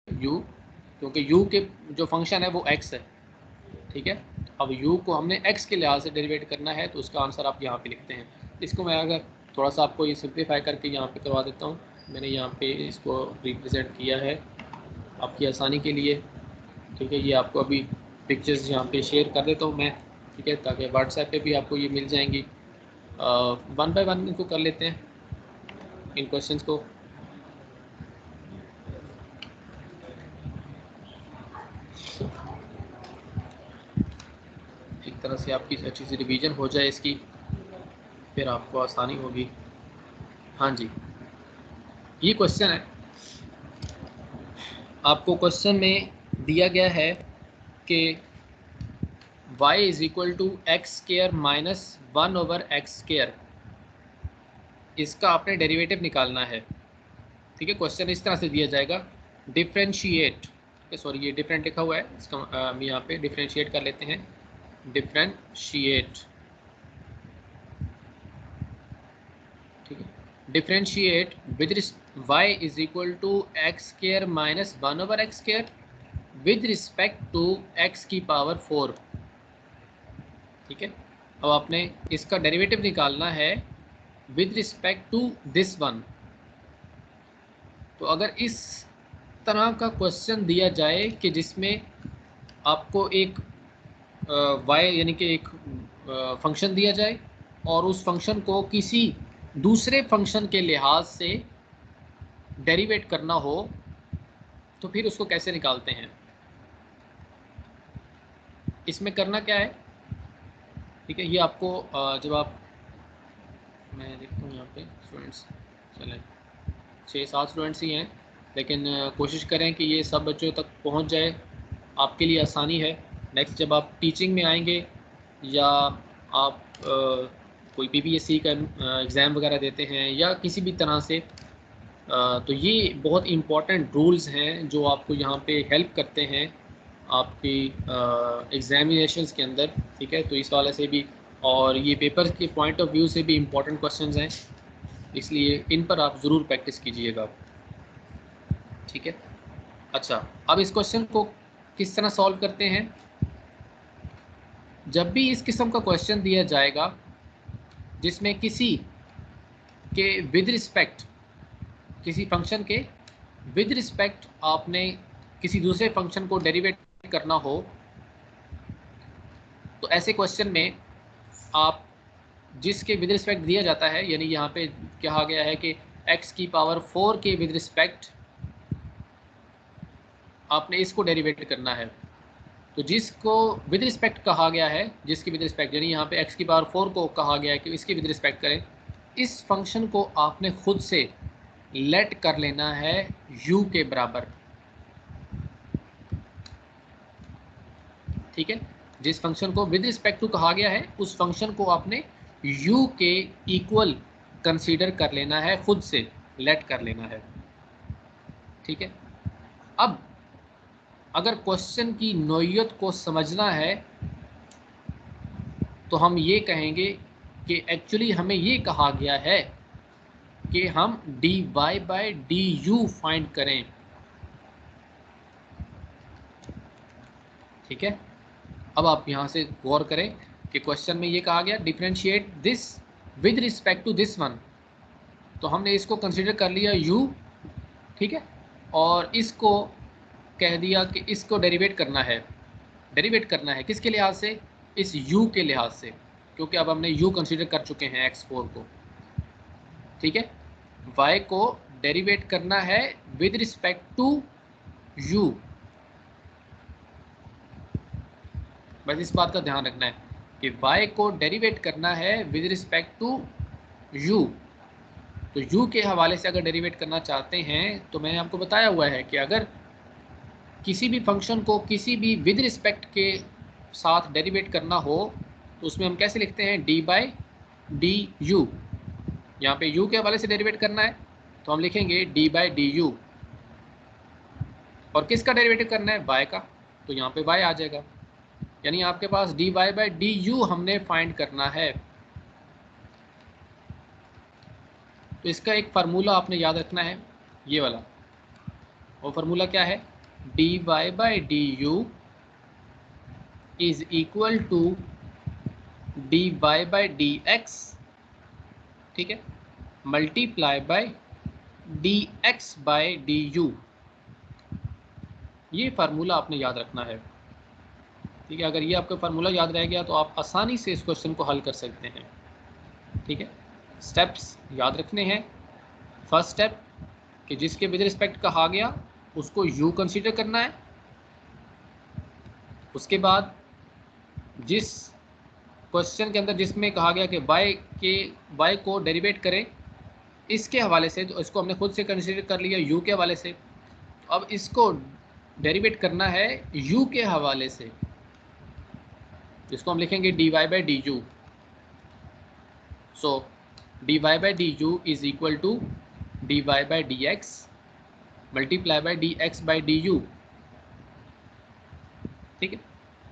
u, क्योंकि u के जो फंक्शन है वो x है, ठीक है। अब u को हमने x के लिहाज से डेरिवेट करना है, तो उसका आंसर आप यहाँ पे लिखते हैं। इसको मैं अगर थोड़ा सा आपको ये सिंप्लीफाई करके यहाँ पे करवा देता हूँ, मैंने यहाँ पे इसको रिप्रेजेंट किया है आपकी आसानी के लिए, ठीक है। ये आपको अभी पिक्चर्स यहाँ पे शेयर कर देता हूँ मैं, ठीक है, ताकि व्हाट्सएप पे भी आपको ये मिल जाएंगी। वन बाय वन इनको कर लेते हैं, इन क्वेश्चंस को। एक तरह से आपकी अच्छी सी रिवीजन हो जाए इसकी, फिर आपको आसानी होगी। हाँ जी, ये क्वेश्चन है, आपको क्वेश्चन में दिया गया है कि y is equal to x square minus 1/x², इसका आपने डेरिवेटिव निकालना है, ठीक है। क्वेश्चन इस तरह से दिया जाएगा, डिफ्रेंशिएट, सॉरी ये डिफरेंट लिखा हुआ है, इसका हम यहाँ पे डिफ्रेंशिएट कर लेते हैं, डिफ्रेंशिएट, ठीक है। Differentiate with y is equal to x² minus 1/x² with respect to x की पावर 4, ठीक है। अब आपने इसका डेरिवेटिव निकालना है with respect to this one. तो अगर इस तरह का क्वेश्चन दिया जाए कि जिसमें आपको एक y यानी कि एक फंक्शन दिया जाए और उस फंक्शन को किसी दूसरे फंक्शन के लिहाज से डेरिवेट करना हो, तो फिर उसको कैसे निकालते हैं, इसमें करना क्या है, ठीक है। ये आपको जब आप, मैं देखता हूँ यहाँ पे स्टूडेंट्स, चलें 6-7 स्टूडेंट्स ही हैं, लेकिन कोशिश करें कि ये सब बच्चों तक पहुँच जाए, आपके लिए आसानी है। नेक्स्ट जब आप टीचिंग में आएंगे या आप कोई PPSC का एग्ज़ाम वगैरह देते हैं या किसी भी तरह से, तो ये बहुत इम्पॉर्टेंट रूल्स हैं जो आपको यहाँ पे हेल्प करते हैं आपकी एग्जामिनेशंस के अंदर, ठीक है। तो इस वाले से भी, और ये पेपर के पॉइंट ऑफ व्यू से भी इम्पॉर्टेंट क्वेश्चंस हैं, इसलिए इन पर आप ज़रूर प्रैक्टिस कीजिएगा, ठीक है। अच्छा, अब इस क्वेश्चन को किस तरह सॉल्व करते हैं। जब भी इस किस्म का क्वेश्चन दिया जाएगा जिसमें किसी के विद रिस्पेक्ट, किसी फंक्शन के विद रिस्पेक्ट आपने किसी दूसरे फंक्शन को डेरिवेट करना हो, तो ऐसे क्वेश्चन में आप जिसके विद रिस्पेक्ट दिया जाता है, यानी यहाँ पे कहा गया है कि x की पावर 4 के विद रिस्पेक्ट आपने इसको डेरिवेट करना है, तो जिसको विद रिस्पेक्ट कहा गया है, जिसकी विद रिस्पेक्ट यानी यहाँ पे x की पावर 4 को कहा गया है कि इसकी विद रिस्पेक्ट करें, इस फंक्शन को आपने खुद से लेट कर लेना है u के बराबर, ठीक है। जिस फंक्शन को विद रिस्पेक्ट टू कहा गया है उस फंक्शन को आपने u के इक्वल कंसीडर कर लेना है, खुद से लेट कर लेना है, ठीक है। अब अगर क्वेश्चन की नोयत को समझना है तो हम ये कहेंगे कि एक्चुअली हमें ये कहा गया है कि हम dy/du फाइंड करें, ठीक है। अब आप यहाँ से गौर करें कि क्वेश्चन में ये कहा गया differentiate this with respect to this one, तो हमने इसको कंसीडर कर लिया u, ठीक है, और इसको कह दिया कि इसको डेरिवेट करना है, डेरिवेट करना है किसके लिहाज से, इस u के लिहाज से, क्योंकि अब हमने u कंसीडर कर चुके हैं x4 को, ठीक है। y को डेरिवेट करना है विद रिस्पेक्ट टू u, बस इस बात का ध्यान रखना है कि y को डेरिवेट करना है विद रिस्पेक्ट टू u। तो u के हवाले से अगर डेरिवेट करना चाहते हैं तो मैंने आपको बताया हुआ है कि अगर किसी भी फंक्शन को किसी भी विद रिस्पेक्ट के साथ डेरिवेट करना हो तो उसमें हम कैसे लिखते हैं, d/du। यहाँ पे u के हवाले से डेरिवेट करना है तो हम लिखेंगे d/du, और किसका डेरिवेटिव करना है, y का, तो यहाँ पे y आ जाएगा, यानी आपके पास dy/du हमने फाइंड करना है। तो इसका एक फार्मूला आपने याद रखना है, ये वाला, वो फार्मूला क्या है, dy by d u is equal to dy by d x, ठीक है, multiply by d x by d u. ये फार्मूला आपने याद रखना है, ठीक है। अगर ये आपका फार्मूला याद रह गया तो आप आसानी से इस क्वेश्चन को हल कर सकते हैं, ठीक है। स्टेप्स याद रखने हैं। फर्स्ट स्टेप कि जिसके विद रिस्पेक्ट कहा गया उसको u कंसीडर करना है। उसके बाद जिस क्वेश्चन के अंदर जिसमें कहा गया कि y को डेरिवेट करें इसके हवाले से, तो इसको हमने खुद से कंसीडर कर लिया u के हवाले से। अब इसको डेरिवेट करना है u के हवाले से, जिसको हम लिखेंगे dy by d u. So dy by d u is equal to dy by d x multiply by d x by d u, ठीक है।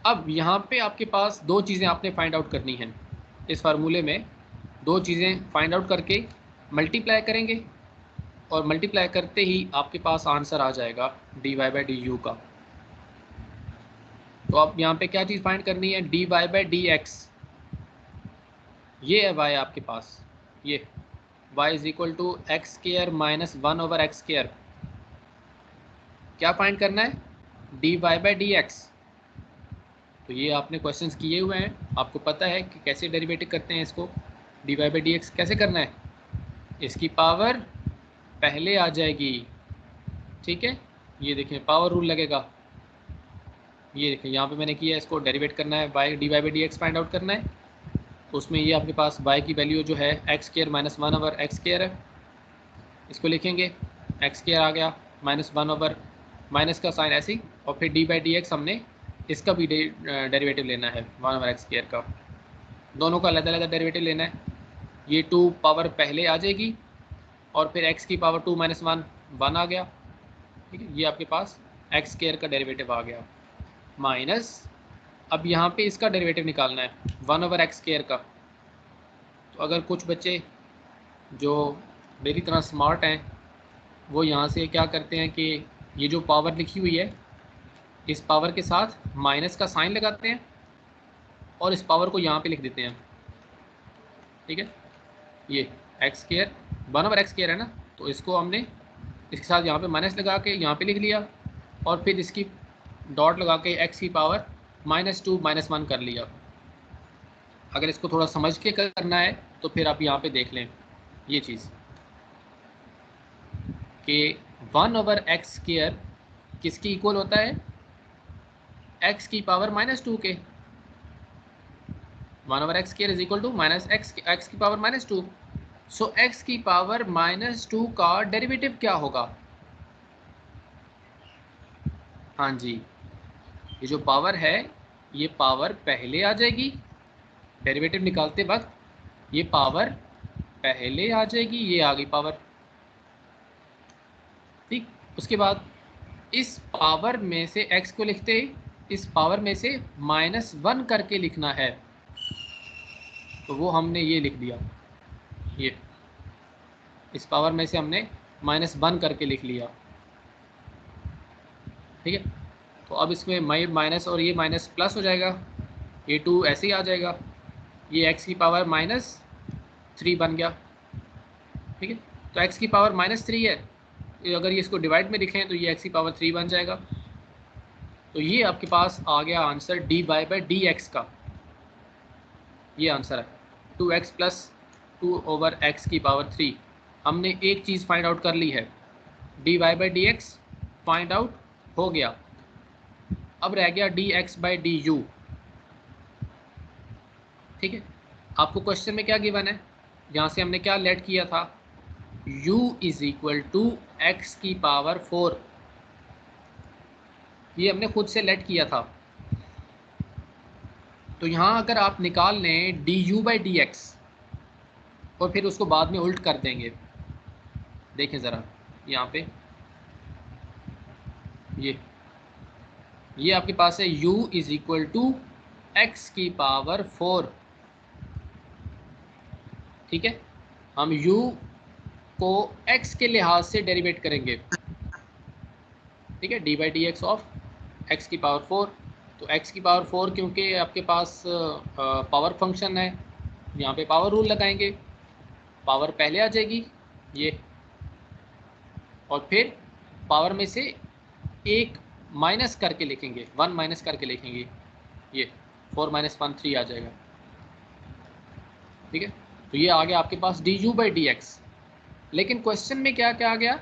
अब यहाँ पे आपके पास दो चीज़ें आपने फाइंड आउट करनी हैं इस फार्मूले में। दो चीज़ें फाइंड आउट करके मल्टीप्लाई करेंगे और मल्टीप्लाई करते ही आपके पास आंसर आ जाएगा dy बाई डी यू का। तो आप यहाँ पे क्या चीज़ फाइंड करनी है, dy बाई डी एक्स, ये है y आपके पास, ये y is equal to x square minus 1 over x square. क्या फाइंड करना है, dy बाई डी एक्स। तो ये आपने क्वेश्चंस किए हुए हैं, आपको पता है कि कैसे डेरिवेटिव करते हैं इसको। dy बाई डी एक्स कैसे करना है, इसकी पावर पहले आ जाएगी, ठीक है। ये देखें पावर रूल लगेगा, ये देखें यहाँ पे मैंने किया, इसको डेरिवेट करना है, dy by d x find out करना है। तो उसमें ये आपके पास y की वैल्यू जो है x square minus 1 over x square है, इसको लिखेंगे एक्स स्क्वायर आ गया माइनस 1 ओवर माइनस का साइन ऐसे ही, और फिर dy बाई डी एक्स हमने इसका भी डेरिवेटिव लेना है 1 ओवर एक्स स्क्वायर का, दोनों का अलग अलग डेरिवेटिव लेना है। ये 2 पावर पहले आ जाएगी और फिर x की पावर 2 माइनस 1 आ गया, ठीक है। ये आपके पास एक्स स्क्वायर का डेरिवेटिव आ गया माइनस, अब यहाँ पे इसका डेरिवेटिव निकालना है 1 ओवर एक्स स्क्वायर का। तो अगर कुछ बच्चे जो मेरी तरह स्मार्ट हैं वो यहाँ से क्या करते हैं कि ये जो पावर लिखी हुई है इस पावर के साथ माइनस का साइन लगाते हैं और इस पावर को यहाँ पे लिख देते हैं, ठीक है। ये x square 1 over x square है ना, तो इसको हमने इसके साथ यहाँ पे माइनस लगा के यहाँ पे लिख लिया और फिर इसकी डॉट लगा के एक्स की पावर -2 -1 कर लिया। अगर इसको थोड़ा समझ के करना है तो फिर आप यहाँ पे देख लें ये चीज़ कि 1 ओवर एक्स स्क्वायर किसकी इक्वल होता है, एक्स की पावर -2 के। 1 over x square is equal to minus x की पावर -2। सो एक्स की पावर -2 का डेरिवेटिव क्या होगा, हाँ जी, ये जो पावर है ये पावर पहले आ जाएगी, डेरिवेटिव निकालते वक्त ये पावर पहले आ जाएगी, ये आ गई पावर, ठीक। उसके बाद इस पावर में से x को लिखते ही इस पावर में से -1 करके लिखना है, तो वो हमने ये लिख दिया, ये इस पावर में से हमने -1 करके लिख लिया, ठीक है। तो अब इसमें माइनस और ये माइनस प्लस हो जाएगा, ये 2 ऐसे ही आ जाएगा, ये x की पावर -3 बन गया, ठीक है। तो x की पावर -3 है, अगर ये इसको डिवाइड में लिखें तो ये x की पावर 3 बन जाएगा। तो ये आपके पास आ गया answer dy by d x का, ये आंसर है 2x प्लस 2 ओवर x की पावर 3। हमने एक चीज़ फाइंड आउट कर ली है, dy by d x find out हो गया। अब रह गया dx बाई डी यू, ठीक है। आपको क्वेश्चन में क्या गिवन है, यहाँ से हमने क्या लेट किया था, u is equal to x की पावर 4, ये हमने खुद से लेट किया था। तो यहाँ अगर आप निकाल लें D u by d x और फिर उसको बाद में उल्ट कर देंगे, देखें ज़रा यहाँ पे ये आपके पास है u is equal to x की पावर 4, ठीक है। हम u को x के लिहाज से डेरिवेट करेंगे, ठीक है, D by d x of x की पावर 4। तो एक्स की पावर 4 क्योंकि आपके पास पावर फंक्शन है, यहाँ पे पावर रूल लगाएंगे, पावर पहले आ जाएगी ये, और फिर पावर में से एक माइनस करके लिखेंगे, 1 माइनस करके लिखेंगे, ये 4 माइनस 1 3 आ जाएगा। ठीक है, तो ये आ गया आपके पास d u by d x. लेकिन क्वेश्चन में क्या क्या आ गया,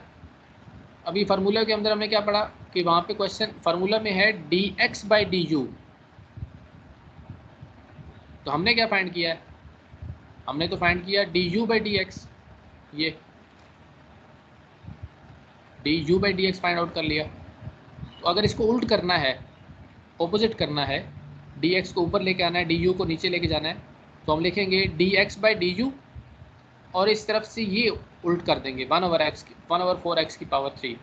अभी फार्मूला के अंदर हमने क्या पढ़ा कि वहाँ पे क्वेश्चन फार्मूला में है D x by d u. तो हमने क्या फाइंड किया है, हमने तो फाइंड किया d u by d x, ये d u by d x find out कर लिया। तो अगर इसको उल्ट करना है, ऑपोजिट करना है, डी एक्स को ऊपर लेके आना है, डी यू को नीचे लेके जाना है, तो हम लिखेंगे D x by d u, और इस तरफ से ये उल्ट कर देंगे 1/4 एक्स की पावर 3।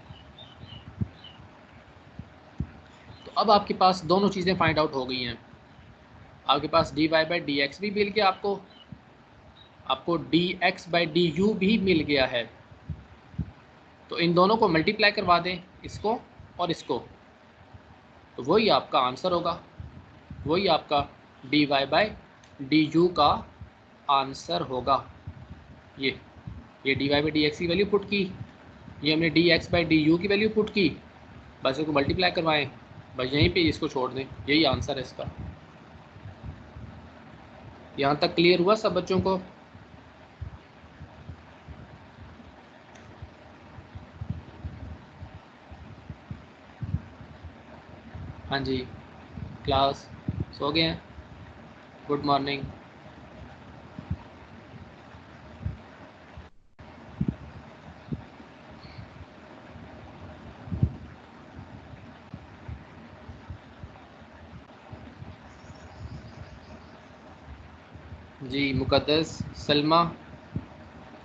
तो अब आपके पास दोनों चीज़ें फाइंड आउट हो गई हैं। आपके पास d y by d x भी मिल गया, आपको d x by d u भी मिल गया है। तो इन दोनों को मल्टीप्लाई करवा दें, इसको और इसको, तो वही आपका आंसर होगा, वही आपका d y by d u का आंसर होगा। ये d y by d x की वैल्यू पुट की, ये हमने d x by d u की वैल्यू पुट की, बस इसको मल्टीप्लाई करवाएं, बस यहीं पे इसको छोड़ दें, यही आंसर है इसका। यहाँ तक क्लियर हुआ सब बच्चों को? हाँ जी, क्लास सो गए हैं? Good morning. जी, Muqaddas, Salma,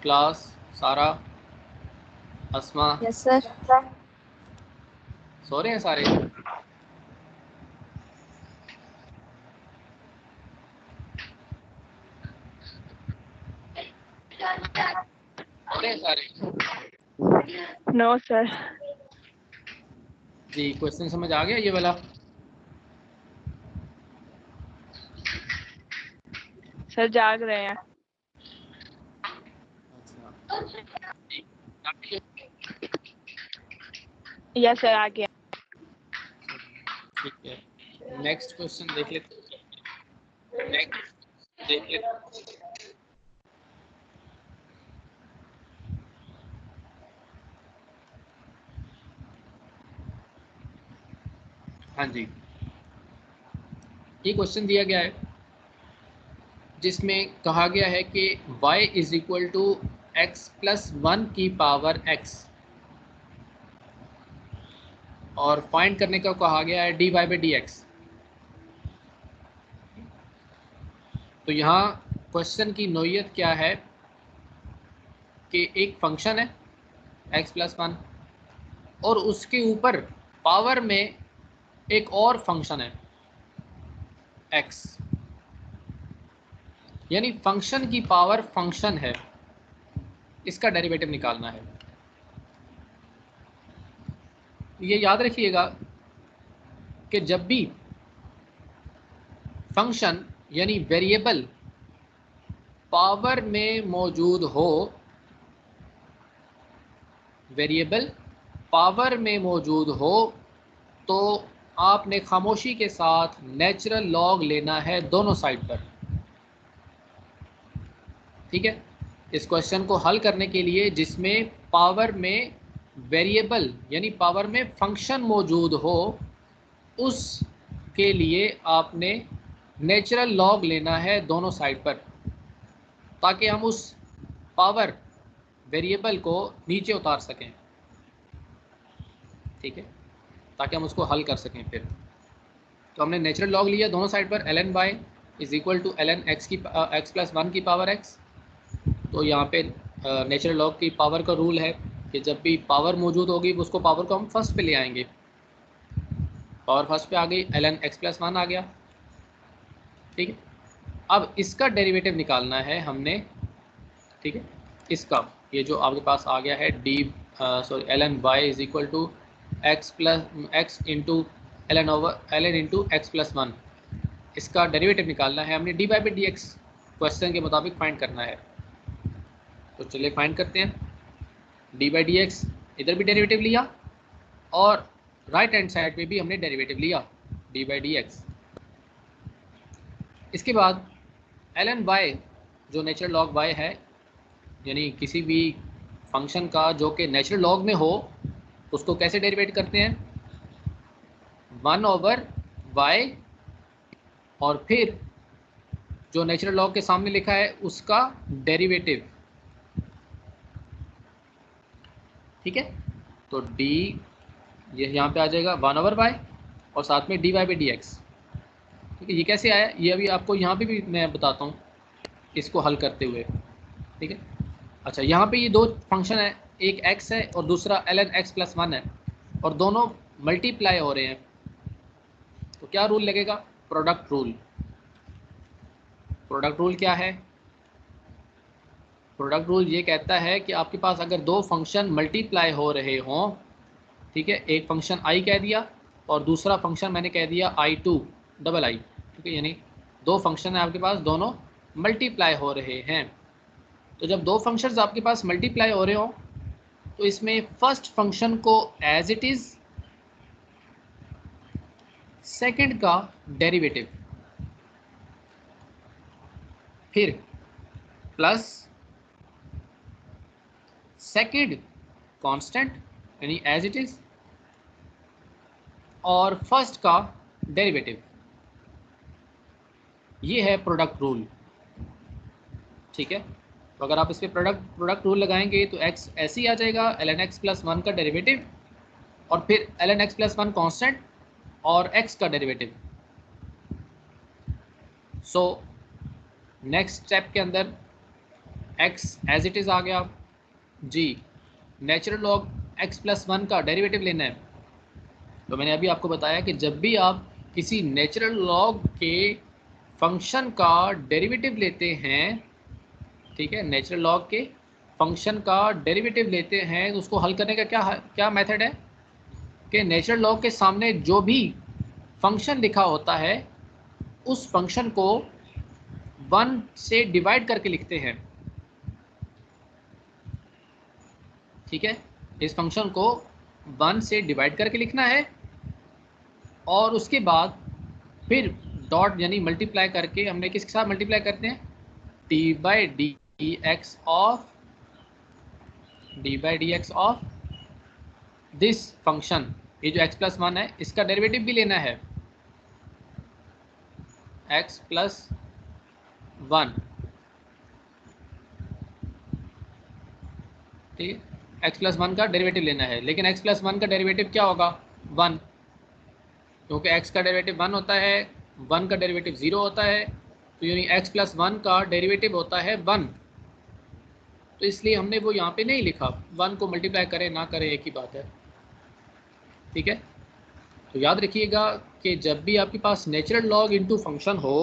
class, Sara, Asma. Yes sir. सो रहे हैं सारे? सो रहे हैं सारे? No sir. जी, क्वेश्चन समझ आ गया ये वाला? सर जाग रहे हैं। यस सर आ गया। ठीक है, नेक्स्ट क्वेश्चन देख लेते हैं। हाँ जी, ये क्वेश्चन दिया गया है जिसमें कहा गया है कि y is equal to x plus 1 की पावर x, और फाइंड करने का कहा गया है d y by d x. तो यहाँ क्वेश्चन की नोयत क्या है कि एक फंक्शन है x प्लस 1, और उसके ऊपर पावर में एक और फंक्शन है x, यानी फंक्शन की पावर फंक्शन है, इसका डेरिवेटिव निकालना है। ये याद रखिएगा कि जब भी फंक्शन यानी वेरिएबल पावर में मौजूद हो, वेरिएबल पावर में मौजूद हो, तो आपने खामोशी के साथ नेचुरल लॉग लेना है दोनों साइड पर। ठीक है, इस क्वेश्चन को हल करने के लिए जिसमें पावर में वेरिएबल यानी पावर में फंक्शन मौजूद हो, उसके लिए आपने नेचुरल लॉग लेना है दोनों साइड पर, ताकि हम उस पावर वेरिएबल को नीचे उतार सकें। ठीक है, ताकि हम उसको हल कर सकें फिर। तो हमने नेचुरल लॉग लिया दोनों साइड पर, ln y is equal to ln x plus 1 की पावर x। तो यहाँ पे नेचुरल लॉग की पावर का रूल है कि जब भी पावर मौजूद होगी उसको पावर को हम फर्स्ट पे ले आएंगे। पावर फर्स्ट पे आ गई, ln x प्लस 1 आ गया। ठीक है, अब इसका डेरिवेटिव निकालना है हमने। ठीक है, इसका ये जो आपके पास आ गया है ln y is equal to x plus x into ln over ln into x plus one, इसका डेरिवेटिव निकालना है हमने d by d x question के मुताबिक फाइंड करना है। तो चलिए फाइंड करते हैं। डी बाई डी एक्स इधर भी डेरिवेटिव लिया और राइट हैंड साइड पे भी हमने डेरिवेटिव लिया डी बाई डी एक्स। इसके बाद ln y जो नेचुरल लॉग y है, यानी किसी भी फंक्शन का जो कि नेचुरल लॉग में हो उसको कैसे डेरिवेट करते हैं, 1 ओवर y और फिर जो नेचुरल लॉग के सामने लिखा है उसका डेरिवेटिव। ठीक है, तो d ये यहाँ पे आ जाएगा 1 ओवर y और साथ में d y by d x. ठीक है, ये कैसे आया ये अभी आपको यहाँ पे भी मैं बताता हूँ इसको हल करते हुए। ठीक है, अच्छा यहाँ पे ये दो फंक्शन है, एक x है और दूसरा ln x प्लस 1 है और दोनों मल्टीप्लाई हो रहे हैं, तो क्या रूल लगेगा, प्रोडक्ट रूल। प्रोडक्ट रूल क्या है, प्रोडक्ट रूल ये कहता है कि आपके पास अगर दो फंक्शन मल्टीप्लाई हो रहे हों, ठीक है, एक फंक्शन i कह दिया और दूसरा फंक्शन मैंने कह दिया i2 डबल i, ठीक है, यानी दो फंक्शन है आपके पास, दोनों मल्टीप्लाई हो रहे हैं। तो जब दो फंक्शंस आपके पास मल्टीप्लाई हो रहे हो तो इसमें फर्स्ट फंक्शन को एज इट इज, सेकंड का डेरिवेटिव, फिर प्लस सेकंड कांस्टेंट यानी एज इट इज और फर्स्ट का डेरिवेटिव, ये है प्रोडक्ट रूल। ठीक है, तो अगर आप इस पर प्रोडक्ट रूल लगाएंगे तो x ऐसे ही आ जाएगा, ln x प्लस 1 का डेरिवेटिव और फिर ln x प्लस 1 कॉन्स्टेंट और x का डेरिवेटिव। सो नेक्स्ट स्टेप के अंदर x एज इट इज़ आ गया, जी नेचुरल लॉग x प्लस 1 का डेरिवेटिव लेना है। तो मैंने अभी आपको बताया कि जब भी आप किसी नेचुरल लॉग के फंक्शन का डेरिवेटिव लेते हैं, ठीक है, नेचुरल लॉग के फंक्शन का डेरिवेटिव लेते हैं तो उसको हल करने का क्या मेथड है कि नेचुरल लॉग के सामने जो भी फंक्शन लिखा होता है उस फंक्शन को 1 से डिवाइड करके लिखते हैं। ठीक है, इस फंक्शन को 1 से डिवाइड करके लिखना है और उसके बाद फिर डॉट यानी मल्टीप्लाई करके, हमने किसके साथ मल्टीप्लाई करते हैं, D by d x of this function, ये जो x प्लस 1 है इसका डेरिवेटिव भी लेना है, x प्लस 1, ठीक है, x प्लस 1 का डेरिवेटिव लेना है। लेकिन x प्लस 1 का डेरिवेटिव क्या होगा, 1, क्योंकि x का डेरिवेटिव 1 होता है, 1 का डेरिवेटिव 0 होता है, तो यानी x प्लस 1 का डेरिवेटिव होता है 1, तो इसलिए हमने वो यहाँ पे नहीं लिखा, 1 को मल्टीप्लाई करें ना करें एक ही बात है। ठीक है, तो याद रखिएगा कि जब भी आपके पास नेचुरल लॉग इनटू फंक्शन हो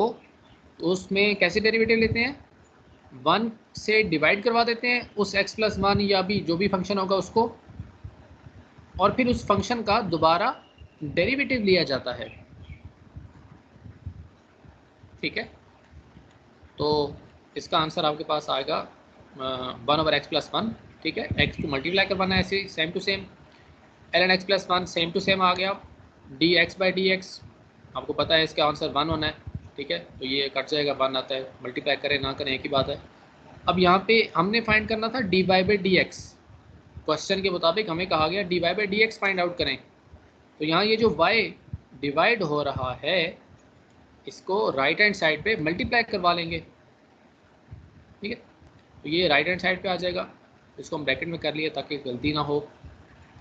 तो उसमें कैसे डेरिवेटिव लेते हैं, 1 से डिवाइड करवा देते हैं उस x प्लस 1 या भी जो भी फंक्शन होगा उसको, और फिर उस फंक्शन का दोबारा डेरिवेटिव लिया जाता है। ठीक है, तो इसका आंसर आपके पास आएगा 1 ओवर एक्स प्लस 1। ठीक है, x को मल्टीप्लाई करवाना है ऐसे same to same, ln x plus 1 same to same आ गया, dx बाई डी एक्स आपको पता है इसका आंसर 1 होना है। ठीक है, तो ये कट जाएगा, 1 आता है, मल्टीप्लाई करें ना करें एक ही बात है। अब यहाँ पे हमने फाइंड करना था d y by d x, question के मुताबिक हमें कहा गया d y by d x find out करें। तो यहाँ ये जो y डिवाइड हो रहा है इसको राइट हैंड साइड पे मल्टीप्लाई करवा लेंगे। ठीक है, तो ये राइट हैंड साइड पे आ जाएगा, इसको हम ब्रैकेट में कर लिए ताकि गलती ना हो।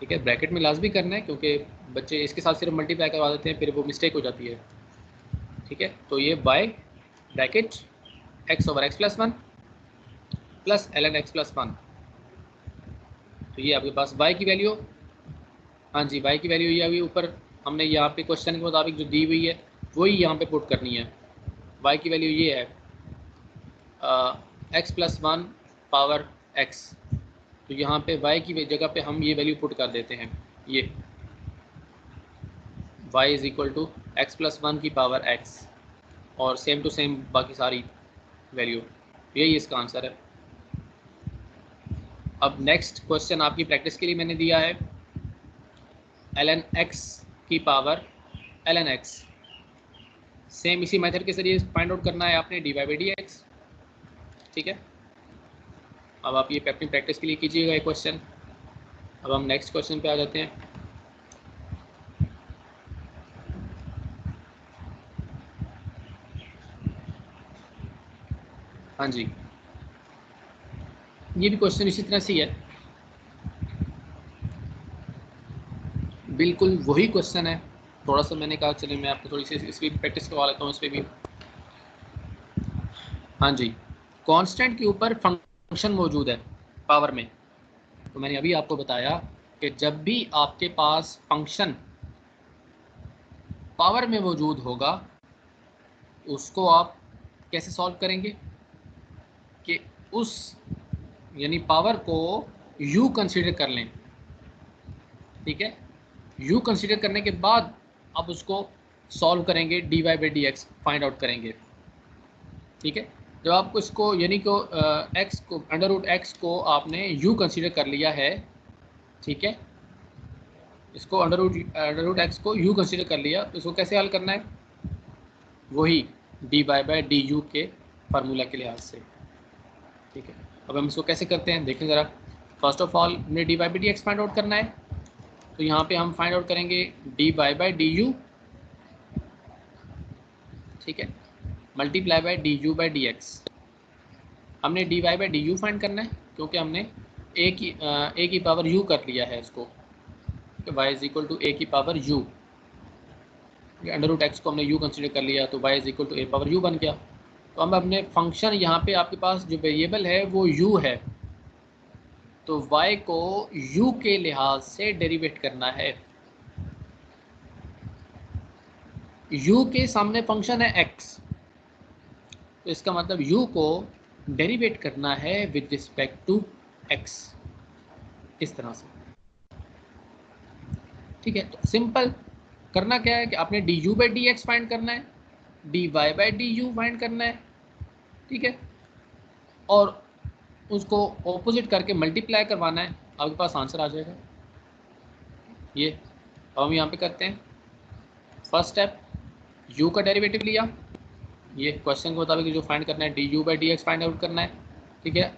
ठीक है, ब्रैकेट में लाजमी करना है क्योंकि बच्चे इसके साथ सिर्फ मल्टीप्लाई करवा देते हैं, फिर वो मिस्टेक हो जाती है। ठीक है, तो ये bye bracket x over x plus 1 plus ln x plus 1, तो ये आपके पास y की वैल्यू, हाँ जी y की वैल्यू ये अभी ऊपर हमने यहाँ पे क्वेश्चन के मुताबिक जो दी हुई है वही यहाँ पे पुट करनी है। y की वैल्यू ये है x प्लस 1 पावर x, तो यहाँ पे y की जगह पे हम ये वैल्यू पुट कर देते हैं, ये y is equal to x plus 1 की पावर x, और सेम टू सेम बाकी सारी वैल्यू, यही इसका आंसर है। अब नेक्स्ट क्वेश्चन आपकी प्रैक्टिस के लिए मैंने दिया है ln x की पावर ln x, सेम इसी मेथड के जरिए फाइंड आउट करना है आपने dy बाई डी एक्स। ठीक है, अब आप ये अपनी प्रैक्टिस के लिए कीजिएगा ये क्वेश्चन। अब हम नेक्स्ट क्वेश्चन पे आ जाते हैं। हाँ जी, ये भी क्वेश्चन इसी तरह से ही है, बिल्कुल वही क्वेश्चन है। थोड़ा सा मैंने कहा चलिए मैं आपको थोड़ी सी इस पर भी प्रैक्टिस करवा लेता हूँ, इस पर भी। हाँ जी, कांस्टेंट के ऊपर फंक्शन मौजूद है पावर में। तो मैंने अभी आपको बताया कि जब भी आपके पास फंक्शन पावर में मौजूद होगा उसको आप कैसे सॉल्व करेंगे कि उस यानी पावर को u कंसीडर कर लें। ठीक है, u कंसीडर करने के बाद आप उसको सॉल्व करेंगे, dy by d x find out करेंगे। ठीक है, जब आपको इसको यानी को x को अंडर रूट एक्स को आपने u कंसीडर कर लिया है, ठीक है, इसको अंडर रूट एक्स को u कंसीडर कर लिया, तो इसको कैसे हल करना है, वही dy बाई डी यू के फार्मूला के लिहाज से। ठीक है, अब हम इसको कैसे करते हैं देखें ज़रा। फर्स्ट ऑफ ऑल हमें dy by d x find out करना है, तो यहाँ पे हम फाइंड आउट करेंगे dy बाई डी यू, ठीक है, multiply by d u by d x. हमने dy by d u find करना है क्योंकि हमने a की पावर u कर लिया है इसको, y is equal to a की power u, under root x को हमने u कंसीडर कर लिया तो y is equal to a power u बन गया। तो हम अपने फंक्शन यहाँ पे आपके पास जो वेरिएबल है वो u है, तो y को u के लिहाज से डेरिवेट करना है। u के सामने फंक्शन है x, तो इसका मतलब u को डेरिवेट करना है विद रिस्पेक्ट टू x, इस तरह से। ठीक है, तो सिंपल करना क्या है कि आपने d u by d x find करना है, d y by d u find करना है। ठीक है, और उसको ऑपोजिट करके मल्टीप्लाई करवाना है, आपके पास आंसर आ जाएगा ये। अब हम यहाँ पे करते हैं फर्स्ट स्टेप, u का डेरिवेटिव लिया, ये क्वेश्चन के मुताबिक जो फाइंड करना है D u by d x find out करना है। ठीक है,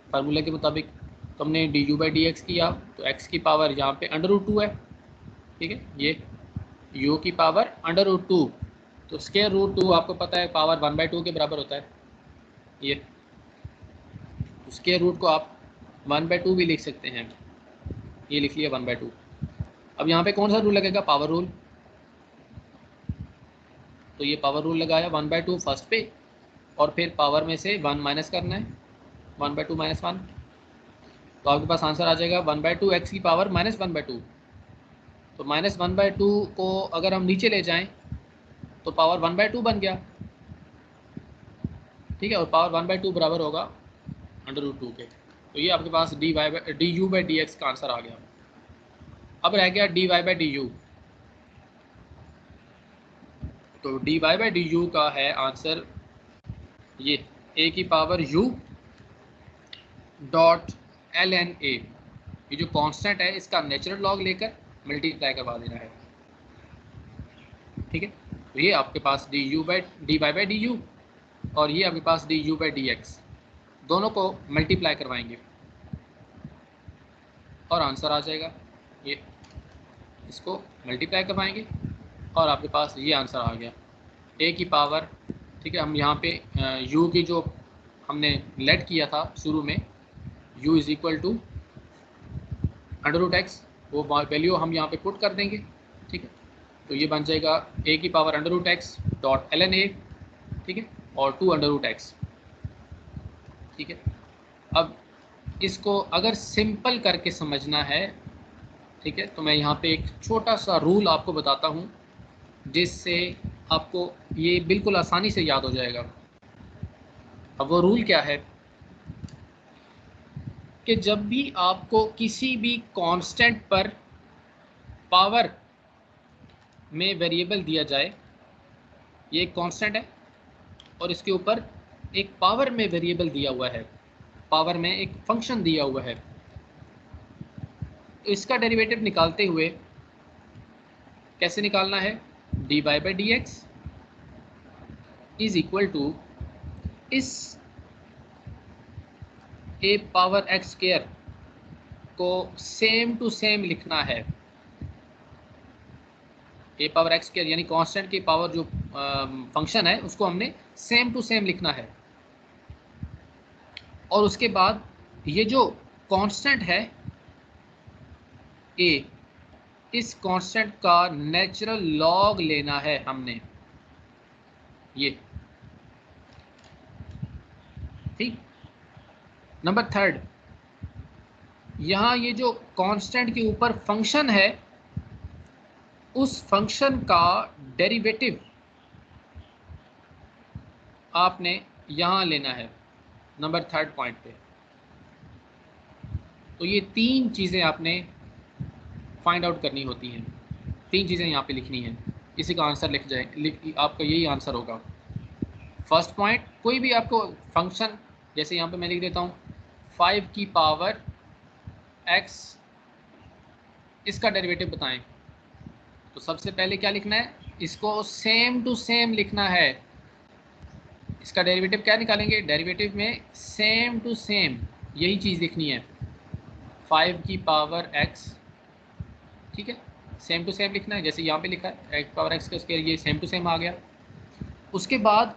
फार्मूले के मुताबिक तो हमने D u by d x किया, तो x की पावर यहाँ पे अंडर रूट 2 है। ठीक है, ये u की पावर अंडर रूट 2, तो स्क्वायर रूट 2 आपको पता है पावर 1/2 के बराबर होता है। ये स्क्वायर रूट को आप 1/2 भी लिख सकते हैं, ये लिख लिया 1/2। अब यहाँ पे कौन सा रूल लगेगा, पावर रूल, तो ये पावर रूल लगाया 1/2 फर्स्ट पे, और फिर पावर में से 1 माइनस करना है, 1/2 माइनस 1, तो आपके पास आंसर आ जाएगा 1/2 x की पावर -1/2। तो -1/2 को अगर हम नीचे ले जाएं तो पावर 1/2 बन गया। ठीक है, और पावर 1/2 बराबर होगा अंडर रूट 2 के। तो ये आपके पास d u by d x का आंसर आ गया। अब रह गया d y by d u, तो d y by d u का है आंसर ये a की power u dot l n a, ये जो कांस्टेंट है इसका नेचुरल लॉग लेकर मल्टीप्लाई करवा देना है। ठीक है, तो ये आपके पास d y by d u, और ये आपके पास d u by d x, दोनों को मल्टीप्लाई करवाएंगे और आंसर आ जाएगा। ये इसको मल्टीप्लाई करवाएंगे और आपके पास ये आंसर आ गया a की पावर। ठीक है, हम यहाँ पे u की जो हमने लेट किया था शुरू में, u is equal to under root x, वो वैल्यू हम यहाँ पे पुट कर देंगे। ठीक है, तो ये बन जाएगा a की power under root x dot l n a, ठीक है, और 2 अंडर रूट एक्स। ठीक है, अब इसको अगर सिंपल करके समझना है, ठीक है, तो मैं यहाँ पे एक छोटा सा रूल आपको बताता हूँ जिससे आपको ये बिल्कुल आसानी से याद हो जाएगा। अब वो रूल क्या है कि जब भी आपको किसी भी कांस्टेंट पर पावर में वेरिएबल दिया जाए, ये एक कांस्टेंट है और इसके ऊपर एक पावर में वेरिएबल दिया हुआ है, पावर में एक फंक्शन दिया हुआ है, तो इसका डेरिवेटिव निकालते हुए कैसे निकालना है, dy बाई dx इज इक्वल टू इस ए पावर एक्स स्क्वायर को सेम टू सेम लिखना है, ए पावर एक्स स्क्वायर यानी कांस्टेंट की पावर जो फंक्शन है उसको हमने सेम टू सेम लिखना है, और उसके बाद ये जो कांस्टेंट है ए, इस कांस्टेंट का नेचुरल लॉग लेना है हमने, ये ठीक। नंबर थर्ड, यहाँ ये जो कांस्टेंट के ऊपर फंक्शन है उस फंक्शन का डेरिवेटिव आपने यहाँ लेना है नंबर थर्ड पॉइंट पे। तो ये तीन चीज़ें आपने फाइंड आउट करनी होती हैं, तीन चीज़ें यहाँ पे लिखनी हैं, इसी का आंसर लिख जाए, आपका यही आंसर होगा। फर्स्ट पॉइंट, कोई भी आपको फंक्शन, जैसे यहाँ पे मैं लिख देता हूँ 5 की पावर x, इसका डेरिवेटिव बताएं, तो सबसे पहले क्या लिखना है, इसको सेम टू सेम लिखना है। इसका डेरिवेटिव क्या निकालेंगे, डेरिवेटिव में सेम टू सेम यही चीज़ लिखनी है, 5 की पावर x, ठीक है, सेम टू सेम लिखना है, जैसे यहाँ पे लिखा है x पावर x का स्क्वायर, ये सेम टू सेम आ गया। उसके बाद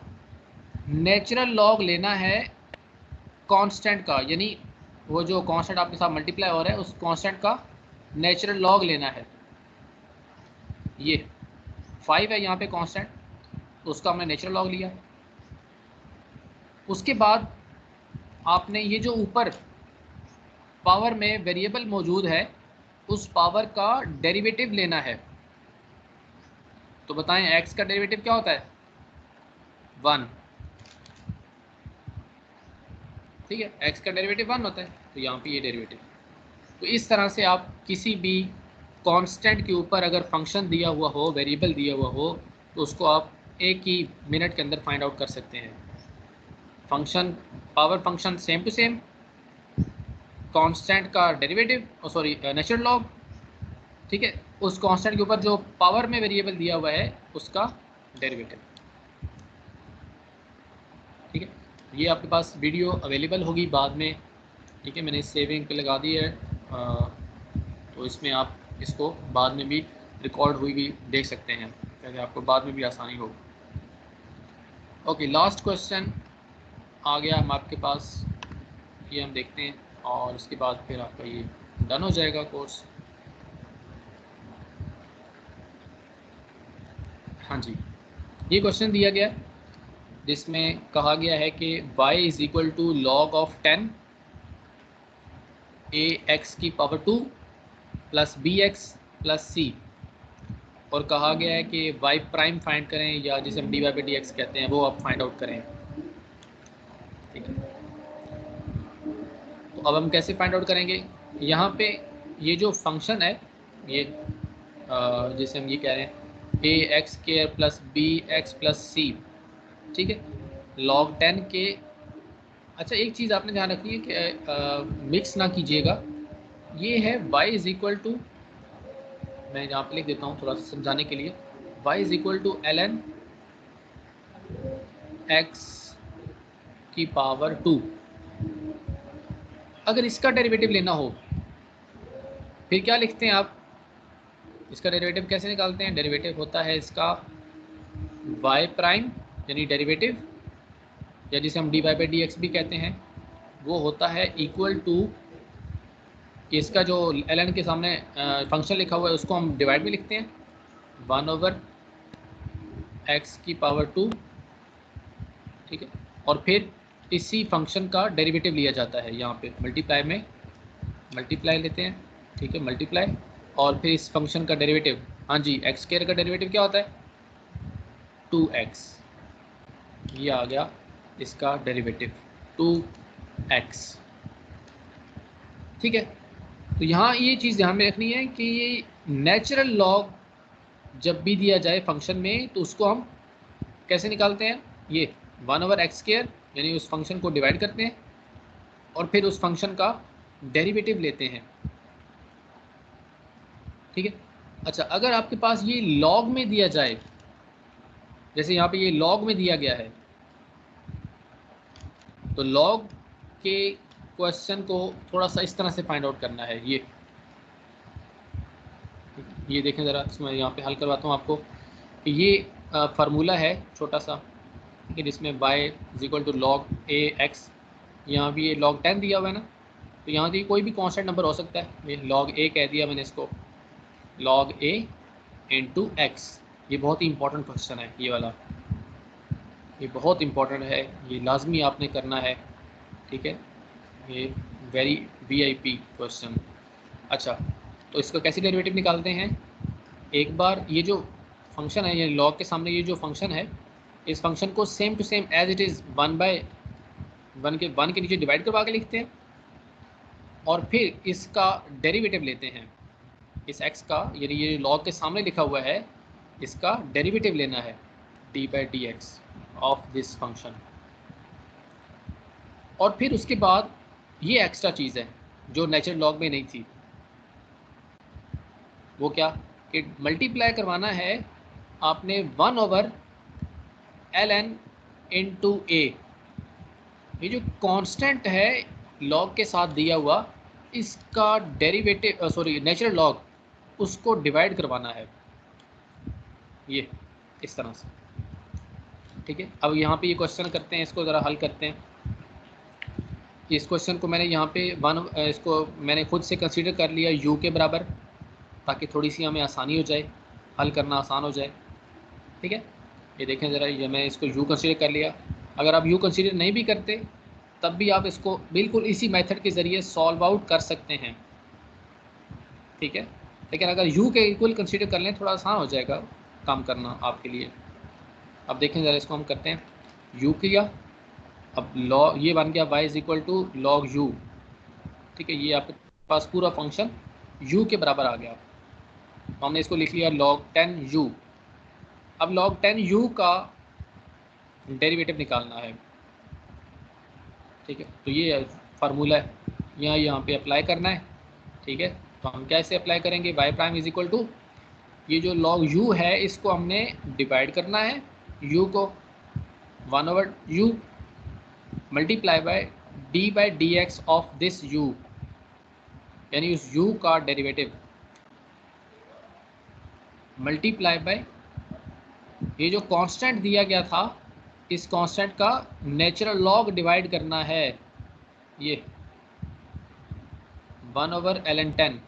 नेचुरल लॉग लेना है कांस्टेंट का, यानी वो जो कांस्टेंट आपके साथ मल्टीप्लाई हो रहा है उस कांस्टेंट का नेचुरल लॉग लेना है। ये 5 है यहाँ पे कांस्टेंट, तो उसका हमने नेचुरल लॉग लिया। उसके बाद आपने ये जो ऊपर पावर में वेरिएबल मौजूद है उस पावर का डेरिवेटिव लेना है। तो बताएं x का डेरिवेटिव क्या होता है, 1, ठीक है, x का डेरिवेटिव 1 होता है, तो यहाँ पे ये डेरिवेटिव। तो इस तरह से आप किसी भी कांस्टेंट के ऊपर अगर फंक्शन दिया हुआ हो, वेरिएबल दिया हुआ हो, तो उसको आप एक ही मिनट के अंदर फाइंड आउट कर सकते हैं। Function, power function same to same, constant का डेरिवेटिव, सॉरी नेचुरल लॉग, ठीक है, उस कांस्टेंट के ऊपर जो पावर में वेरिएबल दिया हुआ है उसका डेरिवेटिव, ठीक है। ये आपके पास वीडियो अवेलेबल होगी बाद में, ठीक है, मैंने सेविंग पे लगा दी है, तो इसमें आप इसको बाद में भी रिकॉर्ड हुई भी देख सकते हैं, ताकि आपको बाद में भी आसानी हो। ओके, लास्ट क्वेश्चन आ गया हम आपके पास, ये हम देखते हैं और उसके बाद फिर आपका ये डन हो जाएगा कोर्स। हाँ जी, ये क्वेश्चन दिया गया जिसमें कहा गया है कि y is equal to log of 10 ax की power 2 plus bx plus c, और कहा गया है कि y प्राइम फाइंड करें, या जिसे हम dy बाई dx कहते हैं वो आप फाइंड आउट करें, ठीक है। तो अब हम कैसे फाइंड आउट करेंगे, यहाँ पे ये जो फंक्शन है, ये जिसे हम ये कह रहे हैं ax square plus bx plus c, ठीक है, log 10 के। अच्छा, एक चीज़ आपने ध्यान रखनी है कि मिक्स ना कीजिएगा, ये है y इज़ इक्वल टू, मैं यहाँ पे लिख देता हूँ थोड़ा सा समझाने के लिए, y is equal to ln x की पावर 2। अगर इसका डेरिवेटिव लेना हो फिर क्या लिखते हैं आप, इसका डेरिवेटिव कैसे निकालते हैं, डेरिवेटिव होता है इसका y प्राइम यानी डेरिवेटिव, या जिसे हम dy बाई dx भी कहते हैं, वो होता है इक्वल टू, इसका जो ln के सामने फंक्शन लिखा हुआ है उसको हम डिवाइड में लिखते हैं, 1 ओवर x की पावर 2, ठीक है, और फिर इसी फंक्शन का डेरिवेटिव लिया जाता है, यहाँ पे मल्टीप्लाई में मल्टीप्लाई लेते हैं, ठीक है, मल्टीप्लाई, और फिर इस फंक्शन का डेरिवेटिव, हाँ जी, एक्स स्क्वायर का डेरिवेटिव क्या होता है, 2x, ये आ गया इसका डेरिवेटिव 2x, ठीक है। तो यहाँ ये चीज़ ध्यान में रखनी है कि ये नेचुरल लॉग जब भी दिया जाए फंक्शन में तो उसको हम कैसे निकालते हैं, ये 1/x² यानी उस फंक्शन को डिवाइड करते हैं और फिर उस फंक्शन का डेरिवेटिव लेते हैं। ठीक है। अच्छा, अगर आपके पास ये लॉग में दिया जाए, जैसे यहाँ पे ये लॉग में दिया गया है, तो लॉग के क्वेश्चन को थोड़ा सा इस तरह से फाइंड आउट करना है। ये देखें ज़रा, इसमें यहाँ पे हल करवाता हूँ आपको। ये फार्मूला है छोटा सा, ठीक है, जिसमें y = log ax, यहाँ भी ये log 10 दिया हुआ है ना, तो यहाँ से कोई भी कांस्टेंट नंबर हो सकता है। ये log a कह दिया मैंने इसको, log a × x। ये बहुत ही इंपॉर्टेंट क्वेश्चन है ये वाला, ये बहुत इंपॉर्टेंट है, ये लाजमी आपने करना है। ठीक है, ये वेरी VIP क्वेश्चन। अच्छा, तो इसका कैसे डेरिवेटिव निकालते हैं। एक बार ये जो फंक्शन है, ये लॉग के सामने ये जो फंक्शन है, इस फंक्शन को same to same as it is 1/1 के नीचे डिवाइड करवा के लिखते हैं और फिर इसका डेरिवेटिव लेते हैं। इस x का, यानी ये लॉग के सामने लिखा हुआ है, इसका डेरिवेटिव लेना है d/dx ऑफ दिस फंक्शन। और फिर उसके बाद ये एक्स्ट्रा चीज़ है जो नेचुरल लॉग में नहीं थी, वो क्या कि मल्टीप्लाई करवाना है आपने 1/ln × a। ये जो कांस्टेंट है लॉग के साथ दिया हुआ, इसका डेरिवेटिव नेचुरल लॉग, उसको डिवाइड करवाना है, ये इस तरह से। ठीक है, अब यहाँ पे ये क्वेश्चन करते हैं, इसको ज़रा हल करते हैं। इस क्वेश्चन को मैंने यहाँ पे इसको मैंने खुद से कंसीडर कर लिया u के बराबर, ताकि थोड़ी सी हमें आसानी हो जाए, हल करना आसान हो जाए। ठीक है, ये देखें ज़रा, ये मैं इसको u कंसीडर कर लिया। अगर आप u कंसीडर नहीं भी करते तब भी आप इसको बिल्कुल इसी मेथड के ज़रिए सॉल्व आउट कर सकते हैं। ठीक है, लेकिन अगर u के इक्वल कंसीडर कर लें, थोड़ा आसान हो जाएगा काम करना आपके लिए। अब देखें ज़रा, इसको हम करते हैं, u किया, अब लॉग ये बन गया y = log u। ठीक है, ये आपके पास पूरा फंक्शन u के बराबर आ गया, तो हमने इसको लिख लिया log 10u। अब log 10u का डेरिवेटिव निकालना है। ठीक है, तो ये फार्मूला है, यहाँ पे अप्लाई करना है। ठीक है, तो हम कैसे अप्लाई करेंगे, y' ये जो log u है, इसको हमने डिवाइड करना है, u को 1/u multiply by d/dx of this u, यानी उस u का डेरिवेटिव, मल्टीप्लाई बाय ये जो कांस्टेंट दिया गया था, इस कांस्टेंट का नेचुरल लॉग डिवाइड करना है, ये 1/ln 10।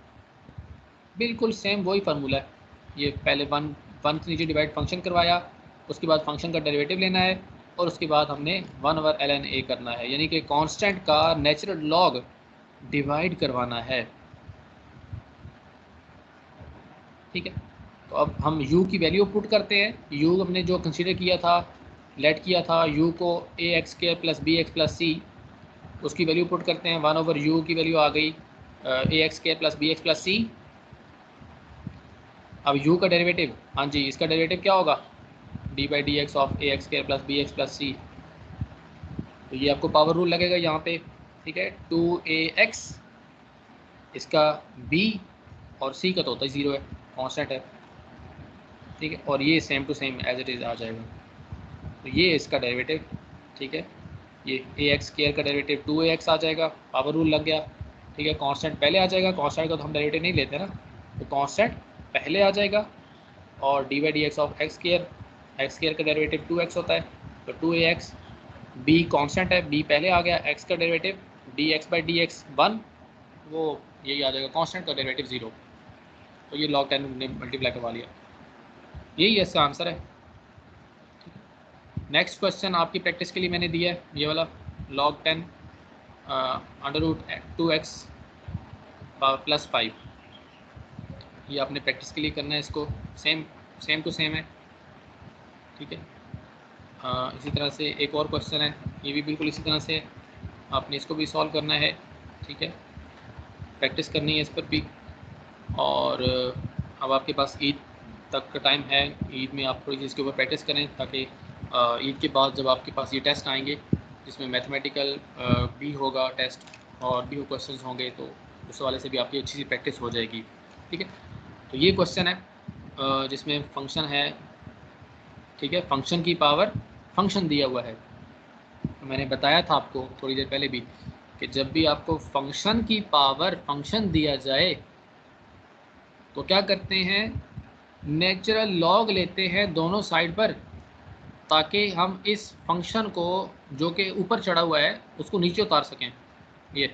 बिल्कुल सेम वही फार्मूला है। ये पहले 1 से नीचे डिवाइड फंक्शन करवाया, उसके बाद फंक्शन का डेरिवेटिव लेना है और उसके बाद हमने 1/ln a करना है, यानी कि कांस्टेंट का नेचुरल लॉग डिवाइड करवाना है। ठीक है, तो अब हम u की वैल्यू पुट करते हैं। u हमने जो कंसीडर किया था, लेट किया था u को ax² + bx + c, उसकी वैल्यू पुट करते हैं। 1/u की वैल्यू आ गई ax² + bx + c। अब u का डेरिवेटिव, हाँ जी, इसका डेरिवेटिव क्या होगा, d/dx of ax² + bx + c। तो ये आपको पावर रूल लगेगा यहाँ पे। ठीक है, 2ax, इसका b और c का तो होता ही 0 है, कॉन्स्टेंट है। ठीक है, और ये same to same as it is आ जाएगा, तो ये इसका डेरिवेटिव। ठीक है, ये ax² का डेरिवेटिव 2ax आ जाएगा, पावर रूल लग गया। ठीक है, कांस्टेंट पहले आ जाएगा, कांस्टेंट का तो हम डेरिवेटिव नहीं लेते ना, तो कांस्टेंट पहले आ जाएगा, और d/dx ऑफ x² का डेरिवेटिव 2x होता है, तो 2ax, b कांस्टेंट है, b पहले आ गया, x का डेरिवेटिव dx/dx 1, वो यही आ जाएगा, कांस्टेंट का डेरिवेटिव 0। तो ये log 10 ने मल्टीप्लाई करवा लिया, यही इसका आंसर है। नेक्स्ट क्वेश्चन आपकी प्रैक्टिस के लिए मैंने दिया है, ये वाला log 10 √2x + 5। ये आपने प्रैक्टिस के लिए करना है, इसको सेम टू सेम है। ठीक है, इसी तरह से एक और क्वेश्चन है, ये भी बिल्कुल इसी तरह से आपने इसको भी सॉल्व करना है। ठीक है, प्रैक्टिस करनी है इस पर भी। और अब आपके पास ईद तक का टाइम है, ईद में आप थोड़ी सी इसके ऊपर प्रैक्टिस करें ताकि ईद के बाद जब आपके पास ये टेस्ट आएंगे जिसमें मैथमेटिकल भी होगा टेस्ट और भी क्वेश्चंस होंगे, तो उस वाले से भी आपकी अच्छी सी प्रैक्टिस हो जाएगी। ठीक है, तो ये क्वेश्चन है जिसमें फंक्शन है, ठीक है, फंक्शन की पावर फंक्शन दिया हुआ है। तो मैंने बताया था आपको थोड़ी देर पहले भी कि जब भी आपको फंक्शन की पावर फंक्शन दिया जाए तो क्या करते हैं, नेचुरल लॉग लेते हैं दोनों साइड पर, ताकि हम इस फंक्शन को जो कि ऊपर चढ़ा हुआ है उसको नीचे उतार सकें। ये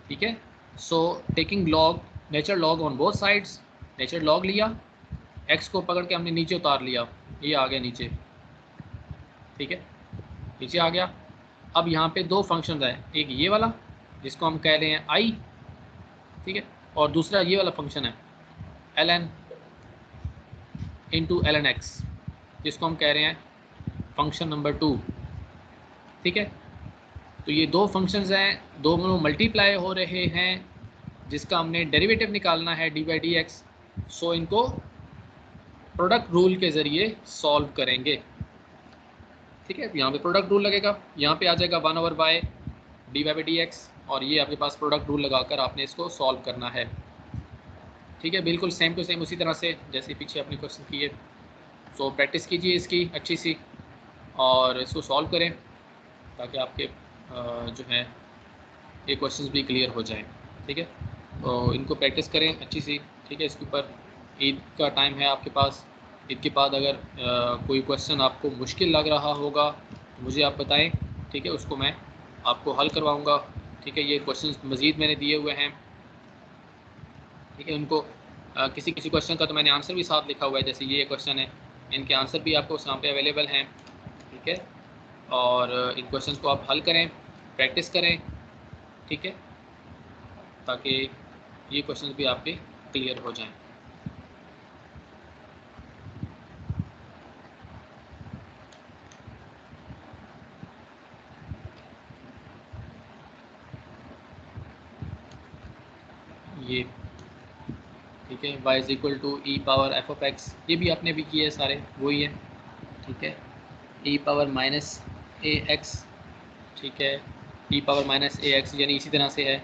ठीक है, so taking log, natural log on both sides, natural log लिया, एक्स को पकड़ के हमने नीचे उतार लिया, ये आ गया नीचे। ठीक है, नीचे आ गया। अब यहाँ पे दो फंक्शन है, एक ये वाला जिसको हम कह रहे हैं आई, ठीक है, और दूसरा ये वाला फंक्शन है ln इंटू ln x, जिसको हम कह रहे हैं फंक्शन नंबर 2। ठीक है, तो ये दो फंक्शंस हैं, दोनों मल्टीप्लाई हो रहे हैं, जिसका हमने डेरिवेटिव निकालना है डी बाई डी एक्स। सो इनको प्रोडक्ट रूल के ज़रिए सॉल्व करेंगे। ठीक है, यहाँ पे प्रोडक्ट रूल लगेगा, यहाँ पे आ जाएगा 1/y d y by d x, और ये आपके पास प्रोडक्ट रूल लगाकर आपने इसको सॉल्व करना है। ठीक है, बिल्कुल सेम टू सेम उसी तरह से जैसे पीछे आपने क्वेश्चन किए। सो प्रैक्टिस कीजिए इसकी अच्छी सी और इसको सॉल्व करें ताकि आपके जो है ये क्वेश्चंस भी क्लियर हो जाएं। ठीक है, तो इनको प्रैक्टिस करें अच्छी सी। ठीक है, इसके ऊपर ईद का टाइम है आपके पास, ईद के बाद अगर कोई क्वेश्चन आपको मुश्किल लग रहा होगा तो मुझे आप बताएं। ठीक है, उसको मैं आपको हल करवाऊंगा। ठीक है, ये क्वेश्चंस मज़ीद मैंने दिए हुए हैं। ठीक है, उनको किसी किसी क्वेश्चन का तो मैंने आंसर भी साथ लिखा हुआ है, जैसे ये क्वेश्चन है, इनके आंसर भी आपको यहाँ पे अवेलेबल हैं। ठीक है, और इन क्वेश्चंस को आप हल करें, प्रैक्टिस करें। ठीक है, ताकि ये क्वेश्चंस भी आपके क्लियर हो जाएं। ये ठीक है, y is equal to e power f of x, ये भी आपने भी किए सारे, वही है। ठीक है, e power minus a x, ठीक है, e power minus a x यानी इसी तरह से है,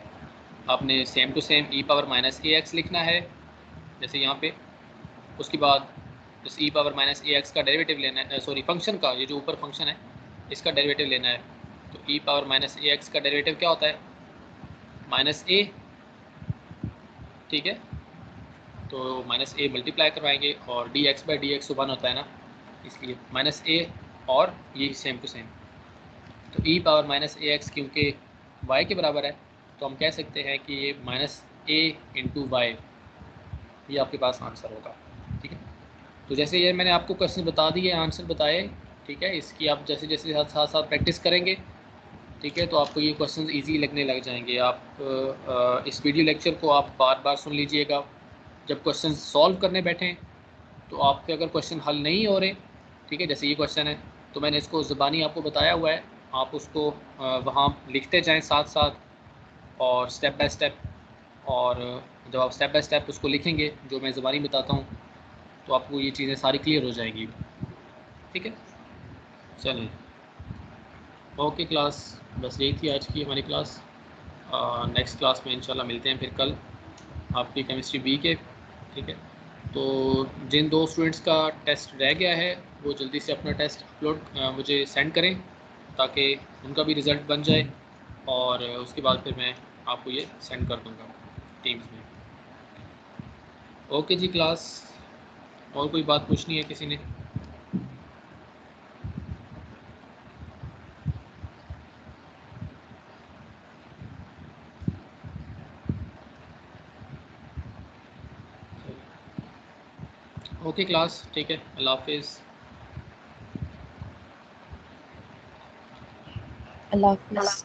आपने same to same e power minus a x लिखना है जैसे यहाँ पे। उसके बाद इस e power minus a x का डेरिवेटिव लेना है, सॉरी फंक्शन का, ये जो ऊपर फंक्शन है इसका डेरिवेटिव लेना है। तो e power minus a x का डेरिवेटिव क्या होता है, माइनस ए। ठीक है, तो माइनस ए मल्टीप्लाई करवाएंगे और D x by d x 1 होता है ना, इसलिए माइनस ए और ये सेम टू सेम। तो e power minus a x क्योंकि वाई के बराबर है तो हम कह सकते हैं कि ये माइनस ए इंटू वाई, ये आपके पास आंसर होगा। ठीक है, तो जैसे ये मैंने आपको क्वेश्चन बता दिए, आंसर बताए। ठीक है, इसकी आप जैसे जैसे साथ साथ प्रैक्टिस करेंगे, ठीक है, तो आपको ये क्वेश्चंस इजी लगने लग जाएंगे। आप इस वीडियो लेक्चर को आप बार बार सुन लीजिएगा, जब क्वेश्चन सॉल्व करने बैठें तो आपके अगर क्वेश्चन हल नहीं हो रहे, ठीक है, जैसे ये क्वेश्चन है तो मैंने इसको ज़बानी आपको बताया हुआ है, आप उसको वहाँ लिखते जाएँ साथ साथ और स्टेप बाय स्टेप, और जब आप स्टेप बाय स्टेप उसको लिखेंगे जो मैं ज़बानी बताता हूँ तो आपको ये चीज़ें सारी क्लियर हो जाएंगी। ठीक है, चलिए, ओके क्लास, बस यही थी आज की हमारी क्लास। नेक्स्ट क्लास में इंशाल्लाह मिलते हैं फिर कल आपकी केमिस्ट्री बी के। ठीक है, तो जिन दो स्टूडेंट्स का टेस्ट रह गया है वो जल्दी से अपना टेस्ट अपलोड मुझे सेंड करें ताकि उनका भी रिज़ल्ट बन जाए, और उसके बाद फिर मैं आपको ये सेंड कर दूँगा टीम्स में। ओके जी क्लास, और कोई बात पूछनी है किसी ने? ओके क्लास, ठीक है, अल्लाह हाफिज़। अल्लाह हाफिज़।